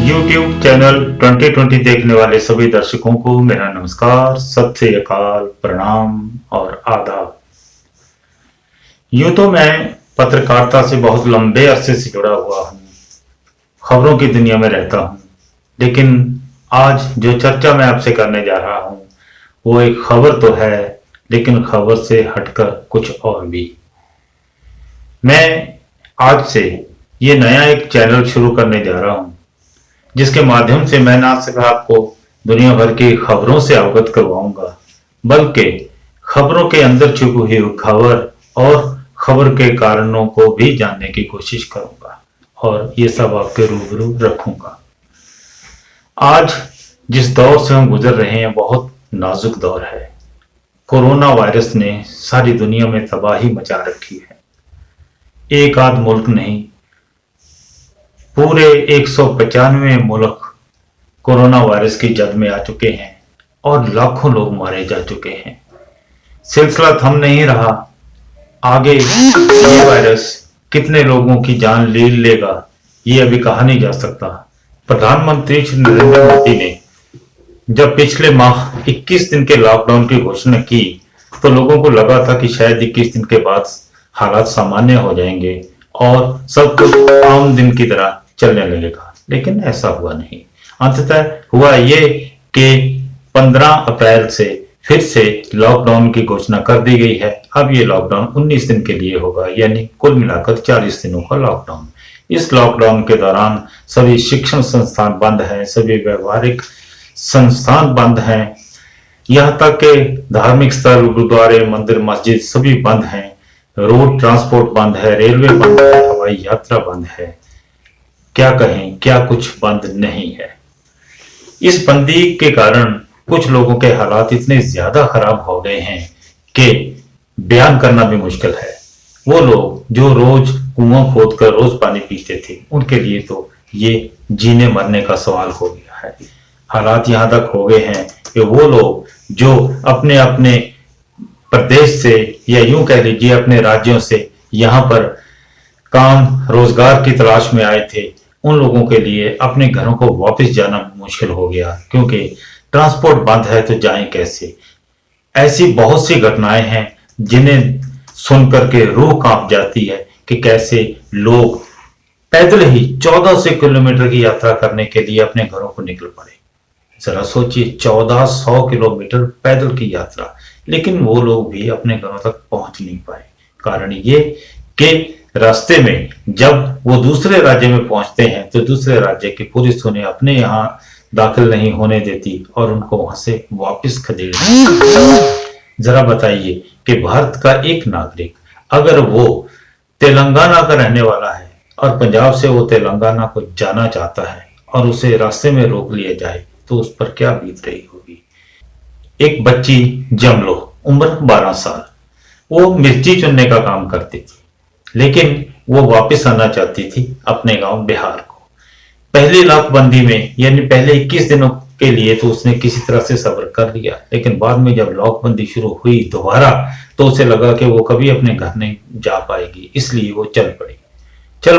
YouTube channel 2020 देखने वाले सभी दर्शकों को मेरा नमस्कार, सत श्री अकाल, प्रणाम और आदाब। यूं तो मैं पत्रकारिता से बहुत लंबे अरसे से जुड़ा हुआ हूं, खबरों की दुनिया में रहता हूं, लेकिन आज जो चर्चा मैं आपसे करने जा रहा हूं वो एक खबर तो है, लेकिन खबर से हटकर कुछ और भी। मैं आज से ये नया एक चैनल शुरू करने जा रहा हूं, जिसके माध्यम से मैं ना सिर्फ आपको दुनिया भर की खबरों से अवगत करवाऊंगा, बल्कि खबरों के अंदर छुपी हुई खबर और खबर के कारणों को भी जानने की कोशिश करूंगा और ये सब आपके रूबरू रखूंगा। आज जिस दौर से हम गुजर रहे हैं बहुत नाजुक दौर है। कोरोना वायरस ने सारी दुनिया में तबाही मचा रखी है। एक आध मुल्क नहीं, पूरे 195 मुल्क कोरोना वायरस की जद में आ चुके हैं और लाखों लोग मारे जा चुके हैं। सिलसिला थम नहीं रहा। आगे ये वायरस कितने लोगों की जान ले लेगा ये अभी कहा नहीं जा सकता। प्रधानमंत्री श्री नरेंद्र मोदी ने जब पिछले माह 21 दिन के लॉकडाउन की घोषणा की तो लोगों को लगा था कि शायद 21 दिन के बाद हालात सामान्य हो जाएंगे और सब कुछ आम दिन की तरह चलने लगेगा, लेकिन ऐसा हुआ नहीं। अंततः हुआ ये कि 15 अप्रैल से फिर से लॉकडाउन की घोषणा कर दी गई है। अब ये लॉकडाउन 19 दिन के लिए होगा, यानी कुल मिलाकर 40 दिनों का लॉकडाउन। इस लॉकडाउन के दौरान सभी शिक्षण संस्थान बंद हैं, सभी व्यवहारिक संस्थान बंद हैं, यहाँ तक के धार्मिक स्थल, गुरुद्वारे, मंदिर, मस्जिद सभी बंद हैं। रोड ट्रांसपोर्ट बंद है, रेलवे बंद है, हवाई यात्रा बंद है। क्या कहें, क्या कुछ बंद नहीं है। इस बंदी के कारण कुछ लोगों के हालात इतने ज्यादा खराब हो गए हैं कि बयान करना भी मुश्किल है। वो लोग जो रोज कुआं खोदकर रोज पानी पीते थे, उनके लिए तो ये जीने मरने का सवाल हो गया है। हालात यहां तक हो गए हैं कि वो लोग जो अपने अपने प्रदेश से या यूं कह लीजिए अपने राज्यों से यहाँ पर काम रोजगार की तलाश में आए थे, उन लोगों के लिए अपने घरों को वापस जाना मुश्किल हो गया, क्योंकि ट्रांसपोर्ट बंद है तो जाएं कैसे। ऐसी बहुत सी घटनाएं हैं जिन्हें सुनकर के रूह कांप जाती है कि कैसे लोग पैदल ही 1400 किलोमीटर की यात्रा करने के लिए अपने घरों को निकल पड़े। जरा सोचिए, 1400 किलोमीटर पैदल की यात्रा, लेकिन वो लोग भी अपने घरों तक पहुंच नहीं पाए। कारण ये कि रास्ते में जब वो दूसरे राज्य में पहुंचते हैं तो दूसरे राज्य की पुलिस उन्हें अपने यहाँ दाखिल नहीं होने देती और उनको वहां से वापस खदेड़ देती। जरा बताइए कि भारत का एक नागरिक अगर वो तेलंगाना का रहने वाला है और पंजाब से वो तेलंगाना को जाना चाहता है और उसे रास्ते में रोक लिया जाए तो उस पर क्या बीत रही होगी। एक बच्ची जमलो, उम्र 12 साल, वो मिर्ची चुनने का काम करती थी, लेकिन वो वापस आना चाहती थी अपने गांव बिहार को। पहली लाकबंदी में यानी पहले 21 दिनों के लिए तो उसने किसी तरह से सब्र कर लिया, लेकिन बाद में जब लॉकबंदी शुरू हुई दोबारा तो उसे लगा कि वो कभी अपने घर नहीं जा पाएगी, इसलिए वो चल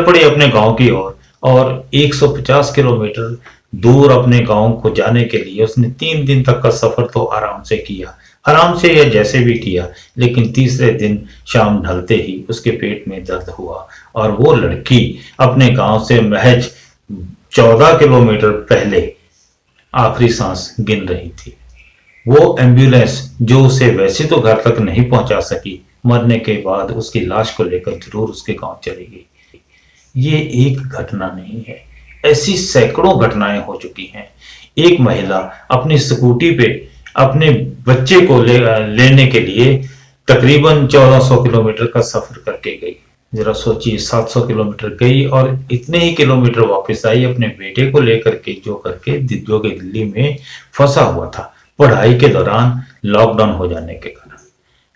पड़ी अपने गांव की ओर और 150 किलोमीटर दूर अपने गांव को जाने के लिए उसने 3 दिन तक का सफर तो आराम से किया, आराम से या जैसे भी किया, लेकिन तीसरे दिन शाम ढलते ही उसके पेट में दर्द हुआ और वो लड़की अपने गांव से महज 14 किलोमीटर पहले आखिरी सांस गिन रही थी। वो एम्बुलेंस जो उसे वैसे तो घर तक नहीं पहुंचा सकी, मरने के बाद उसकी लाश को लेकर जरूर उसके गांव चली गई। ये एक घटना नहीं है, ऐसी सैकड़ों घटनाएं हो चुकी हैं। एक महिला अपनी स्कूटी पे अपने बच्चे को लेने के लिए तकरीबन 1400 किलोमीटर का सफर करके गई। जरा सोचिए, 700 किलोमीटर गई और इतने ही किलोमीटर वापस आई अपने बेटे को लेकर के, जो के दिल्ली में फंसा हुआ था पढ़ाई के दौरान लॉकडाउन हो जाने के कारण।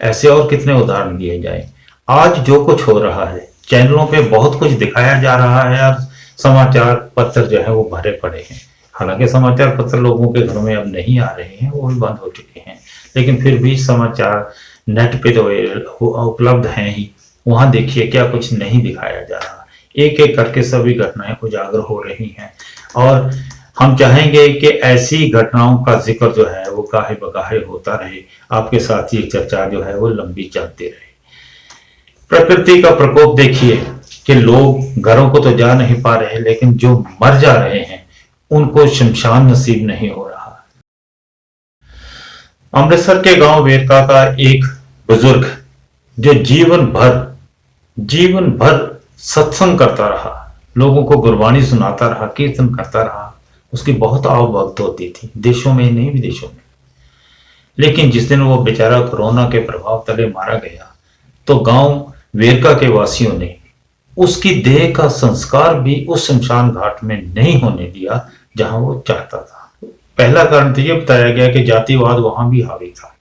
ऐसे और कितने उदाहरण दिए जाए। आज जो कुछ हो रहा है, चैनलों पे बहुत कुछ दिखाया जा रहा है और समाचार पत्र जो है वो भरे पड़े हैं। हालांकि समाचार पत्र लोगों के घरों में अब नहीं आ रहे हैं, वो भी बंद हो चुके हैं, लेकिन फिर भी समाचार नेट पे तो उपलब्ध हैं ही। वहां देखिए क्या कुछ नहीं दिखाया जा रहा। एक एक करके सभी घटनाएं उजागर हो रही हैं। और हम चाहेंगे कि ऐसी घटनाओं का जिक्र जो है वो गाहे बगाहे होता रहे, आपके साथ ये चर्चा जो है वो लंबी चलती रहे। प्रकृति का प्रकोप देखिए कि लोग घरों को तो जा नहीं पा रहे, लेकिन जो मर जा रहे हैं उनको शमशान नसीब नहीं हो रहा। अमृतसर के गांव वेरका का एक बुजुर्ग जो जीवन भर सत्संग करता रहा, लोगों को गुरबानी सुनाता रहा, कीर्तन करता रहा, उसकी बहुत आवभक्त होती थी, देशों में नहीं विदेशों में। लेकिन जिस दिन वो बेचारा कोरोना के प्रभाव तले मारा गया तो गांव वेरका के वासियों ने उसकी देह का संस्कार भी उस शमशान घाट में नहीं होने दिया जहां वो चाहता था। पहला कारण तो यह बताया गया कि जातिवाद वहां भी हावी था।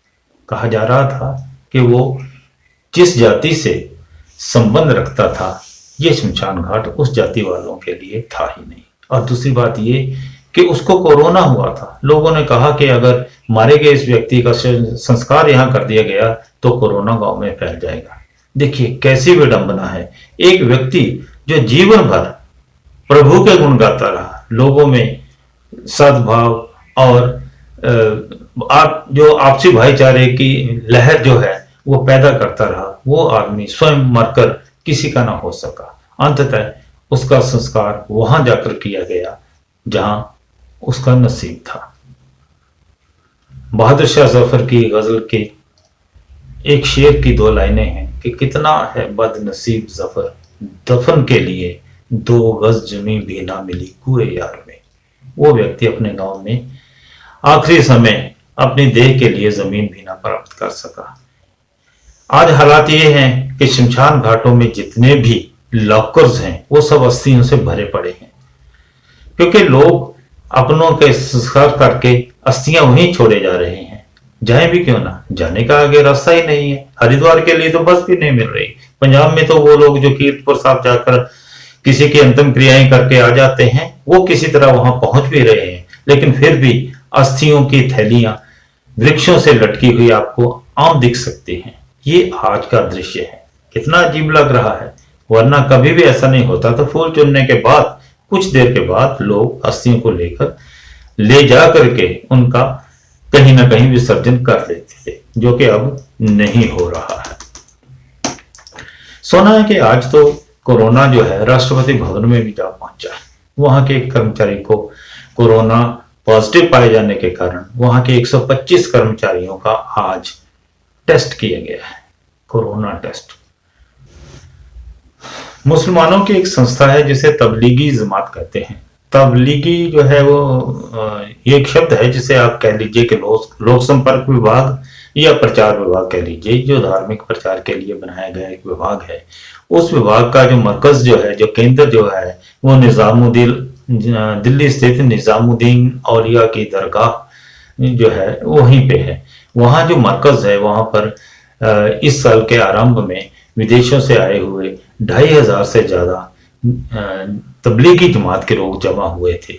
कहा जा रहा था कि वो जिस जाति से संबंध रखता था ये शमशान घाट उस जाति वालों के लिए था ही नहीं। और दूसरी बात ये कि उसको कोरोना हुआ था। लोगों ने कहा कि अगर मारे गए इस व्यक्ति का संस्कार यहां कर दिया गया तो कोरोना गांव में फैल जाएगा। देखिए कैसी विडंबना है, एक व्यक्ति जो जीवन भर प्रभु के गुण गाता रहा, लोगों में सद्भाव और जो आपसी भाईचारे की लहर जो है वो पैदा करता रहा, वो आदमी स्वयं मरकर किसी का ना हो सका। अंततः उसका संस्कार वहां जाकर किया गया जहां उसका नसीब था। बहादुर शाह जफर की गजल के एक शेर की दो लाइनें हैं कि कितना है बदनसीब जफर, दफन के लिए 2 गज जमीन भी ना मिली कुए यार में। वो व्यक्ति अपने गांव में आखिरी समय अपनी देह के लिए जमीन भी ना प्राप्त कर सका। आज हालात ये हैं कि शमशान घाटों में जितने भी लॉकर्स हैं वो सब अस्थियों से भरे पड़े हैं, क्योंकि लोग अपनों के संस्कार करके अस्थियां वहीं छोड़े जा रहे हैं। जाए भी क्यों ना, जाने का आगे रास्ता ही नहीं है। हरिद्वार के लिए तो बस भी नहीं मिल रही। पंजाब में तो वो लोग जो कीर्तपुर साहब जाकर किसी की अंतिम क्रियाएं करके आ जाते हैं वो किसी तरह वहां पहुंच भी रहे हैं, लेकिन फिर भी अस्थियों की थैलियां वृक्षों से लटकी हुई आपको आम दिख सकती हैं। ये आज का दृश्य है, कितना अजीब लग रहा है। वरना कभी भी ऐसा नहीं होता। तो फूल चुनने के बाद कुछ देर के बाद लोग अस्थियों को लेकर ले जा करके उनका कहीं ना कहीं विसर्जन कर लेते थे, जो कि अब नहीं हो रहा है। सुना है कि आज तो कोरोना जो है राष्ट्रपति भवन में भी जा पहुंचा है। वहां के एक कर्मचारी को कोरोना पॉजिटिव पाए जाने के कारण वहां के 125 कर्मचारियों का आज टेस्ट किया गया है, कोरोना टेस्ट। मुसलमानों की एक संस्था है जिसे तबलीगी जमात कहते हैं। तबलीगी जो है वो ये एक शब्द है जिसे आप कह लीजिए कि लोक संपर्क विभाग या प्रचार विभाग कह लीजिए, जो धार्मिक प्रचार के लिए बनाया गया एक विभाग है। उस विभाग का जो मरकज जो है, जो केंद्र जो है, वो दिल्ली स्थित निजामुद्दीन औलिया की दरगाह जो है वहीं पे है। वहाँ जो मरकज है वहाँ पर इस साल के आरंभ में विदेशों से आए हुए 2500 से ज्यादा तबलीगी जमात के लोग जमा हुए थे।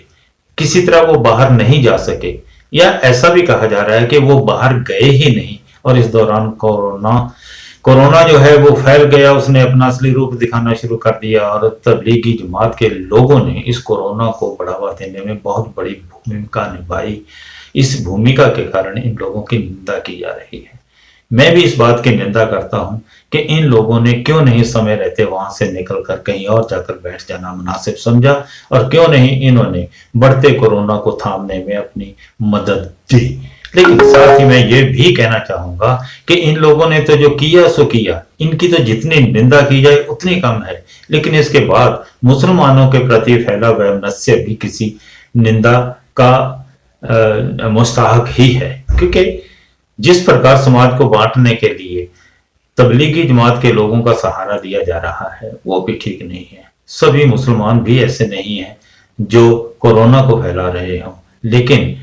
किसी तरह वो बाहर नहीं जा सके, या ऐसा भी कहा जा रहा है कि वो बाहर गए ही नहीं। और इस दौरान कोरोना जो है वो फैल गया, उसने अपना असली रूप दिखाना शुरू कर दिया और तबलीगी जमात के लोगों ने इस कोरोना को बढ़ावा देने में बहुत बड़ी भूमिका निभाई। इस भूमिका के कारण इन लोगों की निंदा की जा रही है। मैं भी इस बात की निंदा करता हूं कि इन लोगों ने क्यों नहीं समय रहते वहां से निकलकर कहीं और जाकर बैठ जाना मुनासिब समझा, और क्यों नहीं इन्होंने बढ़ते कोरोना को थामने में अपनी मदद दी। लेकिन साथ ही मैं ये भी कहना चाहूंगा कि इन लोगों ने तो जो किया सो किया, इनकी तो जितनी निंदा की जाए उतनी कम है। लेकिन इसके बाद मुसलमानों के प्रति फैला वैमनस्य भी किसी निंदा का मुस्ताहक ही है, क्योंकि जिस प्रकार समाज को बांटने के लिए तबलीगी जमात के लोगों का सहारा दिया जा रहा है वो भी ठीक नहीं है। सभी मुसलमान भी ऐसे नहीं हैं जो कोरोना को फैला रहे हों, लेकिन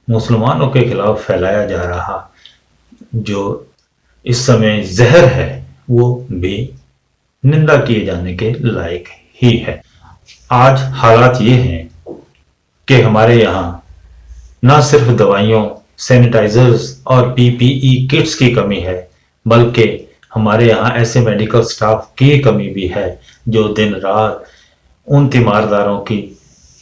मुसलमानों के खिलाफ फैलाया जा रहा जो इस समय जहर है वो भी निंदा किए जाने के लायक ही है। आज हालात ये हैं कि हमारे यहाँ न सिर्फ दवाइयों, सैनिटाइजर्स और पीपीई किट्स की कमी है, बल्कि हमारे यहाँ ऐसे मेडिकल स्टाफ की कमी भी है जो दिन रात उन तीमारदारों की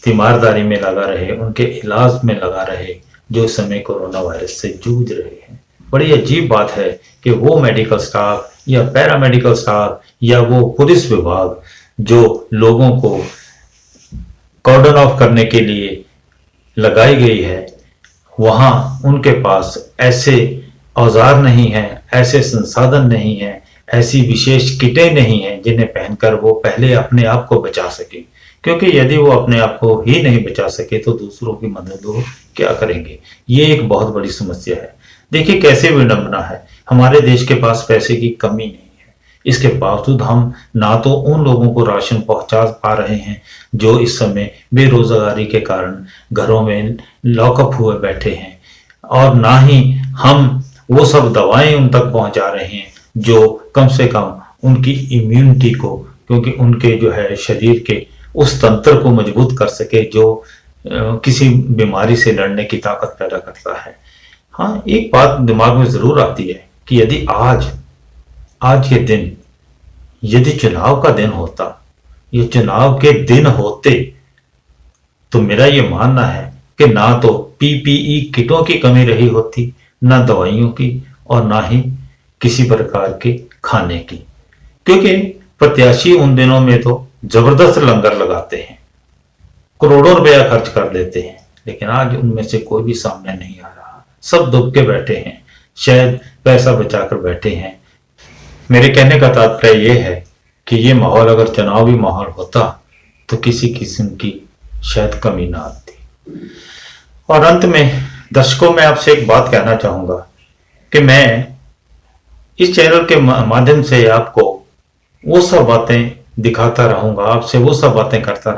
तीमारदारी में लगा रहे, उनके इलाज में लगा रहे, जो इस समय कोरोना वायरस से जूझ रहे हैं। बड़ी अजीब बात है कि वो मेडिकल स्टाफ या पैरामेडिकल स्टाफ या वो पुलिस विभाग जो लोगों को कॉर्डन ऑफ करने के लिए लगाई गई है, वहां उनके पास ऐसे औजार नहीं हैं, ऐसे संसाधन नहीं हैं, ऐसी विशेष किटें नहीं हैं जिन्हें पहनकर वो पहले अपने आप को बचा सके। क्योंकि यदि वो अपने आप को ही नहीं बचा सके तो दूसरों की मदद वो क्या करेंगे। ये एक बहुत बड़ी समस्या है। देखिए कैसे विडंबना है, हमारे देश के पास पैसे की कमी नहीं है, इसके बावजूद हम ना तो उन लोगों को राशन पहुंचा पा रहे हैं जो इस समय बेरोजगारी के कारण घरों में लॉकअप हुए बैठे हैं, और ना ही हम वो सब दवाएं उन तक पहुंचा रहे हैं जो कम से कम उनकी इम्यूनिटी को, क्योंकि उनके जो है शरीर के उस तंत्र को मजबूत कर सके जो किसी बीमारी से लड़ने की ताकत पैदा करता है। हाँ, एक बात दिमाग में जरूर आती है कि यदि आज के दिन यदि चुनाव का दिन होता, ये चुनाव के दिन होते, तो मेरा ये मानना है कि ना तो पीपीई किटों की कमी रही होती, ना दवाइयों की, और ना ही किसी प्रकार के खाने की। क्योंकि प्रत्याशी उन दिनों में तो जबरदस्त लंगर लगाते हैं, करोड़ों रुपया खर्च कर देते हैं, लेकिन आज उनमें से कोई भी सामने नहीं आ रहा। सब दुब के बैठे हैं, शायद पैसा बचाकर बैठे हैं। मेरे कहने का तात्पर्य यह है कि ये माहौल अगर चुनावी माहौल होता तो किसी किस्म की शायद कमी ना आती। और अंत में दर्शकों, मैं आपसे एक बात कहना चाहूंगा कि मैं इस चैनल के माध्यम से आपको वो सब बातें दिखाता रहूंगा, आपसे वो सब बातें करता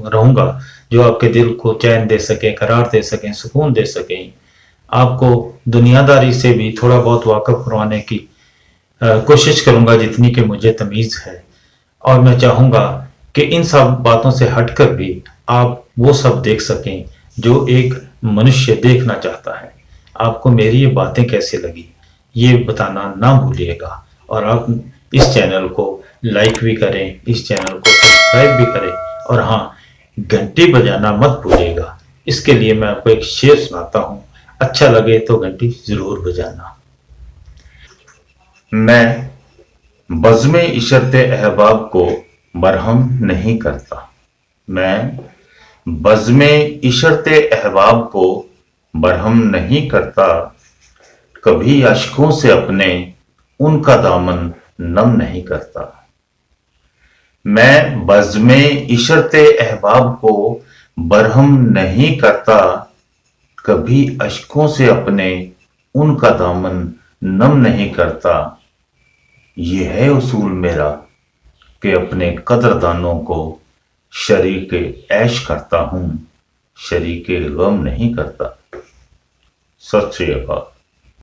रहूंगा जो आपके दिल को चैन दे सके, करार दे सकें, सुकून दे सकें। आपको दुनियादारी से भी थोड़ा बहुत वाकिफ करवाने की कोशिश करूंगा जितनी कि मुझे तमीज है। और मैं चाहूंगा कि इन सब बातों से हटकर भी आप वो सब देख सकें जो एक मनुष्य देखना चाहता है। आपको मेरी ये बातें कैसे लगी ये बताना ना भूलिएगा, और आप इस चैनल को लाइक भी करें, इस चैनल को सब्सक्राइब भी करें, और हाँ, घंटी बजाना मत भूलिएगा। इसके लिए मैं आपको एक शेर सुनाता हूँ, अच्छा लगे तो घंटी जरूर बजाना। मैं बज़्म इशरते अहबाब को बरहम नहीं करता, मैं बज़्म इशरते अहबाब को बरहम नहीं करता, कभी अश्कों से अपने उनका दामन नम नहीं करता। मैं बज़्म इशरते अहबाब को बरहम नहीं करता, कभी अश्कों से अपने उनका दामन नम नहीं करता। ये है उसूल मेरा कि अपने कदरदानों को शरीके ऐश करता हूं, शरीके गम नहीं करता। सत श्री अकाल।